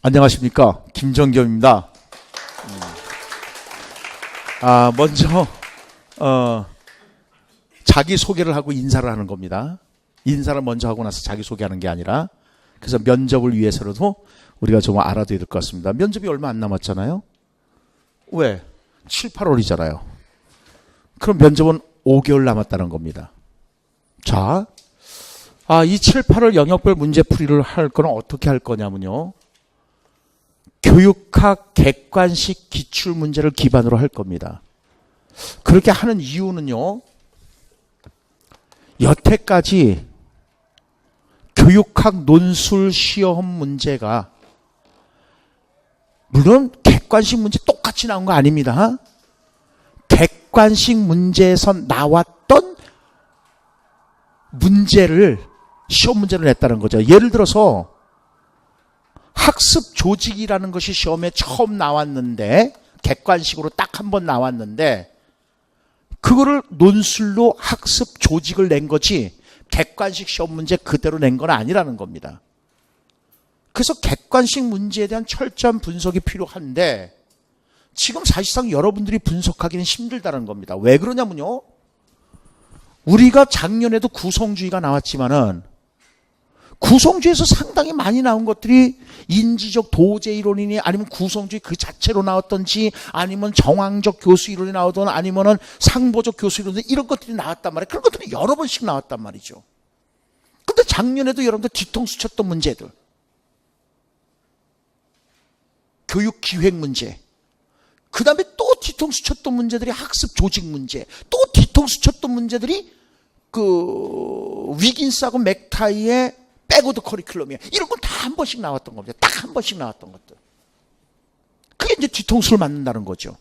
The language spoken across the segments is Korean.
안녕하십니까, 김정겸입니다. 먼저 자기소개를 하고 인사를 하는 겁니다. 인사를 먼저 하고 나서 자기소개하는 게 아니라, 그래서 면접을 위해서라도 우리가 좀 알아둬야 될 것 같습니다. 면접이 얼마 안 남았잖아요. 왜? 7, 8월이잖아요. 그럼 면접은 5개월 남았다는 겁니다. 자, 이 7, 8월 영역별 문제풀이를 할 거는 어떻게 할 거냐면요, 교육학 객관식 기출문제를 기반으로 할 겁니다. 그렇게 하는 이유는요, 여태까지 교육학 논술 시험 문제가, 물론 객관식 문제 똑같이 나온 거 아닙니다. 객관식 문제에서 나왔던 문제를 시험 문제를 냈다는 거죠. 예를 들어서 학습 조직이라는 것이 시험에 처음 나왔는데, 객관식으로 딱 한 번 나왔는데, 그거를 논술로 학습 조직을 낸 거지 객관식 시험 문제 그대로 낸 건 아니라는 겁니다. 그래서 객관식 문제에 대한 철저한 분석이 필요한데, 지금 사실상 여러분들이 분석하기는 힘들다는 겁니다. 왜 그러냐면요, 우리가 작년에도 구성주의가 나왔지만은 구성주의에서 상당히 많이 나온 것들이 인지적 도제 이론이니, 아니면 구성주의 그 자체로 나왔던지, 아니면 정황적 교수 이론이 나오든, 아니면은 상보적 교수 이론, 이런 것들이 나왔단 말이에요. 그런 것들이 여러 번씩 나왔단 말이죠. 근데 작년에도 여러분들 뒤통수 쳤던 문제들, 교육 기획 문제, 그 다음에 또 뒤통수 쳤던 문제들이 학습 조직 문제, 또 뒤통수 쳤던 문제들이 위긴스하고 맥타이의 백오드 커리큘럼이야. 이런 건 다 한 번씩 나왔던 겁니다. 딱 한 번씩 나왔던 것들. 그게 이제 뒤통수를 맞는다는 거죠.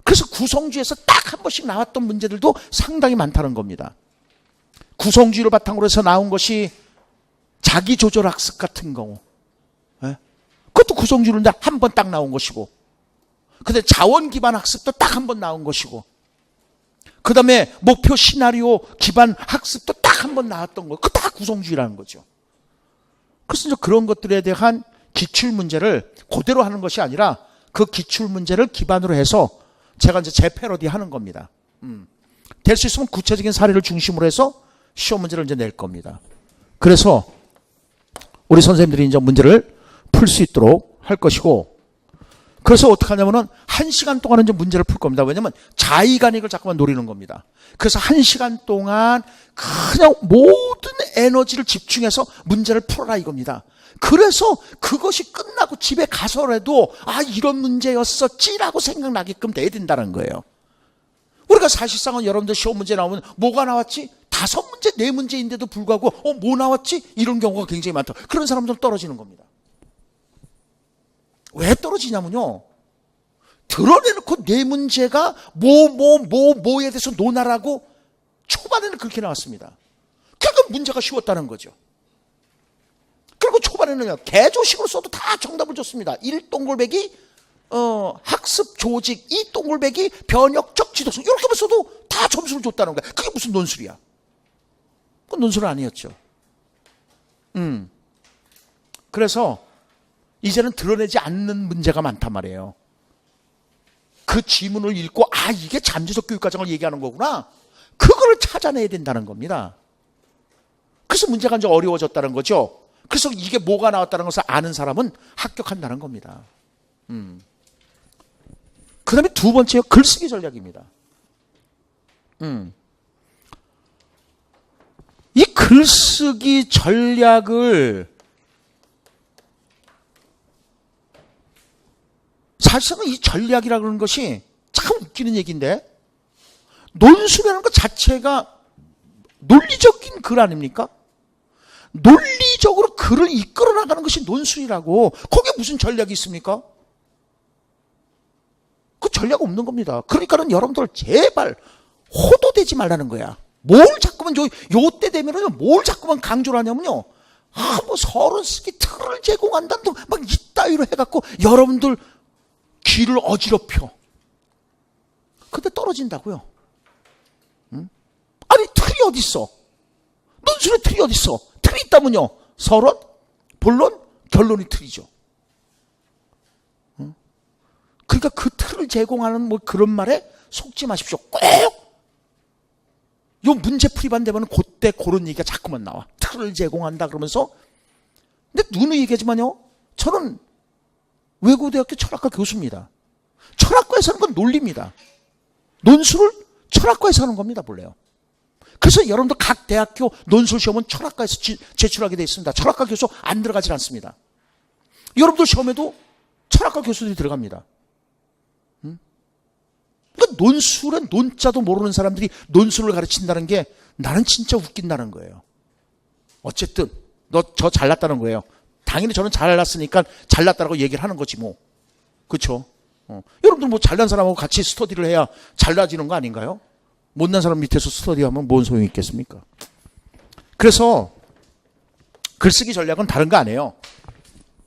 그래서 구성주의에서 딱 한 번씩 나왔던 문제들도 상당히 많다는 겁니다. 구성주의를 바탕으로 해서 나온 것이 자기조절 학습 같은 경우, 그것도 구성주의인데 한 번 딱 나온 것이고, 근데 자원 기반 학습도 딱 한 번 나온 것이고, 그 다음에 목표 시나리오 기반 학습도 딱 한 번 나왔던 거, 그거 다 구성주의라는 거죠. 그래서 이제 그런 것들에 대한 기출 문제를 그대로 하는 것이 아니라, 그 기출 문제를 기반으로 해서 제가 이제 재 패러디 하는 겁니다. 될 수 있으면 구체적인 사례를 중심으로 해서 시험 문제를 이제 낼 겁니다. 그래서 우리 선생님들이 이제 문제를 풀 수 있도록 할 것이고, 그래서 어떻게 하냐면은 1시간 동안은 이제 문제를 풀 겁니다. 왜냐면 자의간익을 자꾸만 노리는 겁니다. 그래서 1시간 동안 그냥 모든 에너지를 집중해서 문제를 풀어라 이겁니다. 그래서 그것이 끝나고 집에 가서라도 이런 문제였었지라고 생각나게끔 돼야 된다는 거예요. 우리가 사실상은 여러분들 시험 문제 나오면 뭐가 나왔지? 5문제, 4문제인데도 불구하고 뭐 나왔지? 이런 경우가 굉장히 많다. 그런 사람들은 떨어지는 겁니다. 왜 떨어지냐면요, 드러내놓고 4문제가 뭐에 대해서 논하라고 초반에는 그렇게 나왔습니다. 그러니까 문제가 쉬웠다는 거죠. 그리고 초반에는요, 개조식으로 써도 다 정답을 줬습니다. 1동글배기 학습 조직, 2동글배기 변혁적 지도성, 이렇게만 써도 다 점수를 줬다는 거야. 그게 무슨 논술이야? 그건 논술은 아니었죠. 그래서 이제는 드러내지 않는 문제가 많단 말이에요. 그 지문을 읽고 이게 잠재적 교육과정을 얘기하는 거구나, 그거를 찾아내야 된다는 겁니다. 그래서 문제가 이제 어려워졌다는 거죠. 그래서 이게 뭐가 나왔다는 것을 아는 사람은 합격한다는 겁니다. 그 다음에 두 번째요, 글쓰기 전략입니다. 이 글쓰기 전략을, 사실은 이 전략이라고 하는 것이 참 웃기는 얘기인데, 논술이라는 것 자체가 논리적인 글 아닙니까? 논리적으로 글을 이끌어 나가는 것이 논술이라고. 거기에 무슨 전략이 있습니까? 그 전략 없는 겁니다. 그러니까는 여러분들 제발 호도되지 말라는 거야. 뭘 자꾸만 요때 되면은 뭘 자꾸만 강조를 하냐면요, 뭐 서론 쓰기 틀을 제공한다, 막 이따위로 해갖고 여러분들 귀를 어지럽혀. 근데 떨어진다고요. 아니 틀이 어딨어? 논술에 틀이 어딨어? 틀이 있다면요, 서론, 본론, 결론이 틀이죠. 그러니까 그 틀을 제공하는 뭐 그런 말에 속지 마십시오. 꼭 요 문제풀이반 되면 그때 그런 얘기가 자꾸만 나와. 틀을 제공한다 그러면서. 근데 누누이 얘기하지만요, 저는 외고대학교 철학과 교수입니다. 철학과에서 하는 건 논리입니다. 논술을 철학과에서 하는 겁니다, 본래요. 그래서 여러분들 각 대학교 논술 시험은 철학과에서 제출하게 되어 있습니다. 철학과 교수 안 들어가질 않습니다. 여러분들 시험에도 철학과 교수들이 들어갑니다. 그러니까 논술은 논자도 모르는 사람들이 논술을 가르친다는 게 나는 진짜 웃긴다는 거예요. 어쨌든 너 저 잘났다는 거예요. 당연히 저는 잘났으니까 잘났다라고 얘기를 하는 거지 뭐. 그렇죠? 여러분들 뭐 잘난 사람하고 같이 스터디를 해야 잘나지는 거 아닌가요? 못난 사람 밑에서 스터디하면 뭔 소용이 있겠습니까? 그래서 글쓰기 전략은 다른 거 아니에요.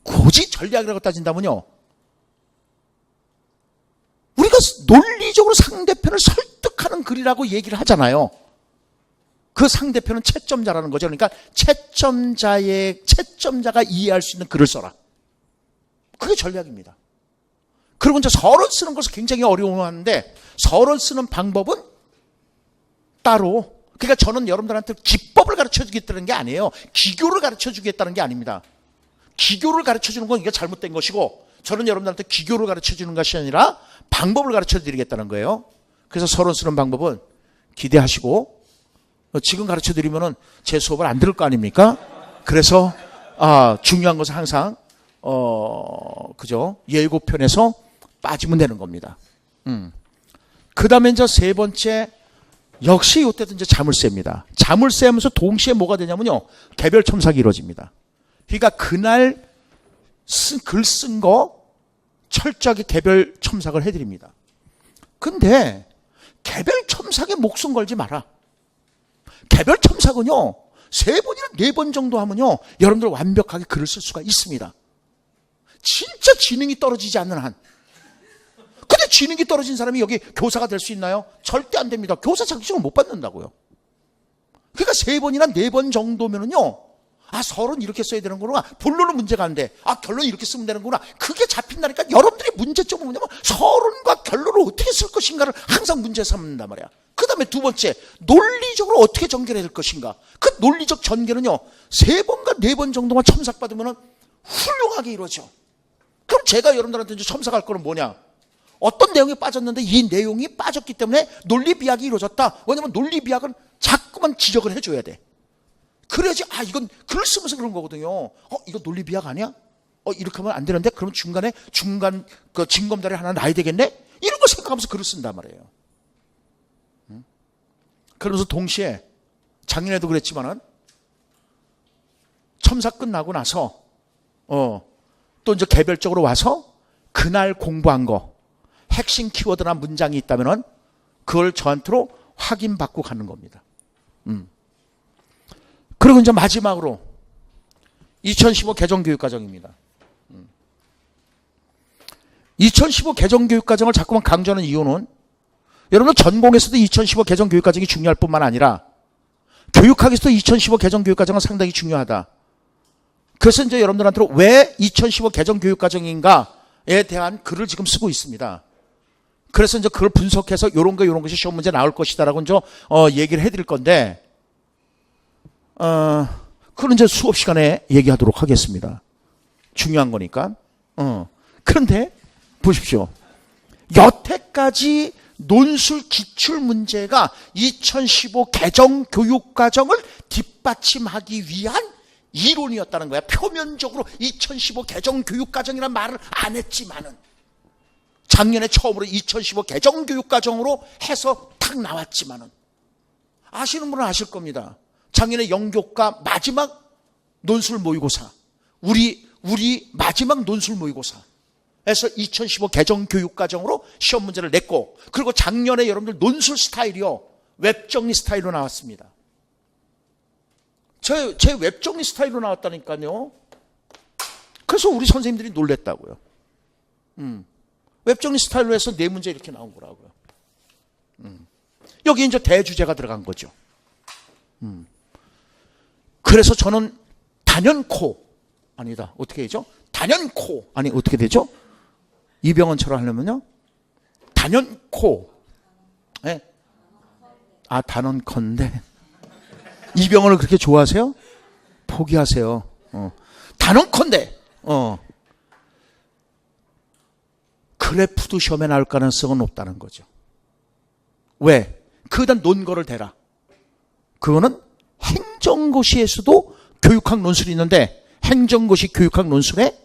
굳이 전략이라고 따진다면요, 우리가 논리적으로 상대편을 설득하는 글이라고 얘기를 하잖아요. 그 상대편은 채점자라는 거죠. 그러니까 채점자가 이해할 수 있는 글을 써라. 그게 전략입니다. 그리고 이제 서론 쓰는 것을 굉장히 어려워하는데, 서론 쓰는 방법은 따로, 그러니까 저는 여러분들한테 기법을 가르쳐 주겠다는 게 아니에요. 기교를 가르쳐 주겠다는 게 아닙니다. 기교를 가르쳐 주는 건 이게 잘못된 것이고, 저는 여러분들한테 기교를 가르쳐 주는 것이 아니라 방법을 가르쳐 드리겠다는 거예요. 그래서 서론 쓰는 방법은 기대하시고, 지금 가르쳐 드리면은 제 수업을 안 들을 거 아닙니까? 그래서 중요한 것은 항상 그죠? 예고편에서 빠지면 되는 겁니다. 그다음에 이제 세 번째, 역시 이때도 이제 자물쇠입니다. 자물쇠하면서 동시에 뭐가 되냐면요, 개별 첨삭이 이루어집니다. 그러니까 그날 글 쓴 거 철저하게 개별 첨삭을 해드립니다. 근데 개별 첨삭에 목숨 걸지 마라. 개별 첨삭은요, 3번이나 4번 정도 하면요, 여러분들 완벽하게 글을 쓸 수가 있습니다. 진짜 지능이 떨어지지 않는 한. 근데 지능이 떨어진 사람이 여기 교사가 될 수 있나요? 절대 안 됩니다. 교사 자격증을 못 받는다고요. 그러니까 3번이나 4번 정도면은요, 서론 이렇게 써야 되는 거구나. 본론은 문제가 안 돼. 결론 이렇게 쓰면 되는구나. 그게 잡힌다니까. 여러분들이 문제점은 뭐냐면 서론과 결론을 어떻게 쓸 것인가를 항상 문제 삼는단 말이야. 그 다음에 두 번째, 논리적으로 어떻게 전개해야 될 것인가. 그 논리적 전개는요, 3번과 4번 정도만 첨삭받으면 훌륭하게 이루어져. 그럼 제가 여러분들한테 이제 첨삭할 거는 뭐냐? 어떤 내용이 빠졌는데 이 내용이 빠졌기 때문에 논리 비약이 이루어졌다. 왜냐면 논리 비약은 자꾸만 지적을 해줘야 돼. 그래야지, 이건 글을 쓰면서 그런 거거든요. 이거 논리 비약 아니야? 이렇게 하면 안 되는데? 그러면 중간 그 징검다리 하나 놔야 되겠네? 이런 거 생각하면서 글을 쓴단 말이에요. 그러면서 동시에, 작년에도 그랬지만은, 첨삭 끝나고 나서, 또 이제 개별적으로 와서, 그날 공부한 거, 핵심 키워드나 문장이 있다면은, 그걸 저한테로 확인받고 가는 겁니다. 그리고 이제 마지막으로 2015 개정교육과정입니다. 2015 개정교육과정을 자꾸만 강조하는 이유는, 여러분 전공에서도 2015 개정교육과정이 중요할 뿐만 아니라 교육학에서도 2015 개정교육과정은 상당히 중요하다. 그래서 이제 여러분들한테 왜 2015 개정교육과정인가에 대한 글을 지금 쓰고 있습니다. 그래서 이제 그걸 분석해서 이런 것이 시험 문제 나올 것이다라고 이제 얘기를 해드릴 건데, 그건 이제 수업 시간에 얘기하도록 하겠습니다. 중요한 거니까. 그런데 보십시오. 여태까지 논술 기출 문제가 2015 개정 교육과정을 뒷받침하기 위한 이론이었다는 거야. 표면적으로 2015 개정 교육과정이라는 말을 안 했지만은, 작년에 처음으로 2015 개정 교육과정으로 해서 탁 나왔지만은, 아시는 분은 아실 겁니다. 작년에 영교과 마지막 논술 모의고사, 우리 마지막 논술 모의고사에서 2015 개정 교육과정으로 시험 문제를 냈고, 그리고 작년에 여러분들 논술 스타일이요, 웹정리 스타일로 나왔습니다. 제 웹정리 스타일로 나왔다니까요. 그래서 우리 선생님들이 놀랬다고요. 웹정리 스타일로 해서 4문제 이렇게 나온 거라고요. 여기 이제 대주제가 들어간 거죠. 그래서 저는 단연코, 아니다, 어떻게 되죠? 단연코, 어떻게 되죠? 이병헌처럼 하려면요. 단연코. 네? 아, 단언컨대. 이병헌을 그렇게 좋아하세요? 포기하세요. 단언컨대. 그래프도 시험에 나올 가능성은 높다는 거죠. 왜? 그다 논거를 대라. 그거는 행정고시에서도 교육학 논술이 있는데 행정고시 교육학 논술에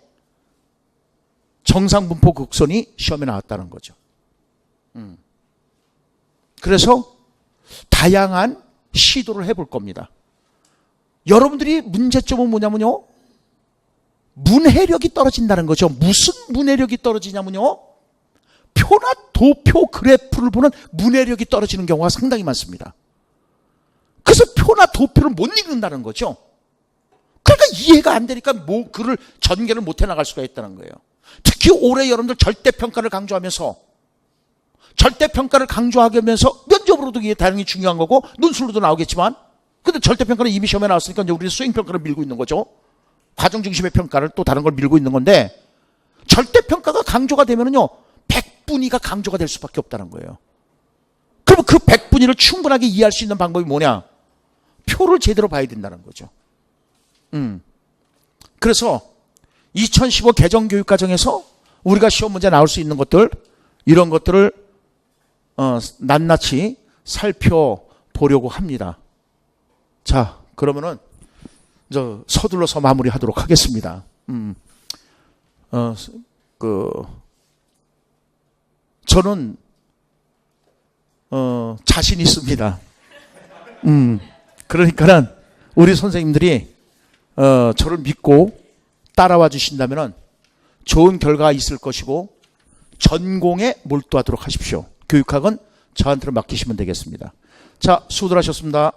정상분포 곡선이 시험에 나왔다는 거죠. 그래서 다양한 시도를 해볼 겁니다. 여러분들이 문제점은 뭐냐면요. 문해력이 떨어진다는 거죠. 무슨 문해력이 떨어지냐면요. 표나 도표 그래프를 보는 문해력이 떨어지는 경우가 상당히 많습니다. 그래서 표나 도표를 못 읽는다는 거죠. 그러니까 이해가 안 되니까 글을 전개를 못 해나갈 수가 있다는 거예요. 특히 올해 여러분들 절대평가를 강조하면서 면접으로도 이게 당연히 중요한 거고 논술로도 나오겠지만 근데 절대평가는 이미 시험에 나왔으니까 이제 우리는 수행평가를 밀고 있는 거죠. 과정 중심의 평가를 또 다른 걸 밀고 있는 건데 절대평가가 강조가 되면은요 100분위가 강조가 될 수밖에 없다는 거예요. 그러면 그 100분위를 충분하게 이해할 수 있는 방법이 뭐냐? 표를 제대로 봐야 된다는 거죠. 그래서 2015 개정교육과정에서 우리가 시험 문제 나올 수 있는 것들 이런 것들을 낱낱이 살펴보려고 합니다. 자, 그러면은 서둘러서 마무리하도록 하겠습니다. 저는 자신 있습니다. 그러니까는 우리 선생님들이 저를 믿고 따라와 주신다면은 좋은 결과가 있을 것이고 전공에 몰두하도록 하십시오. 교육학은 저한테로 맡기시면 되겠습니다. 자, 수고들 하셨습니다.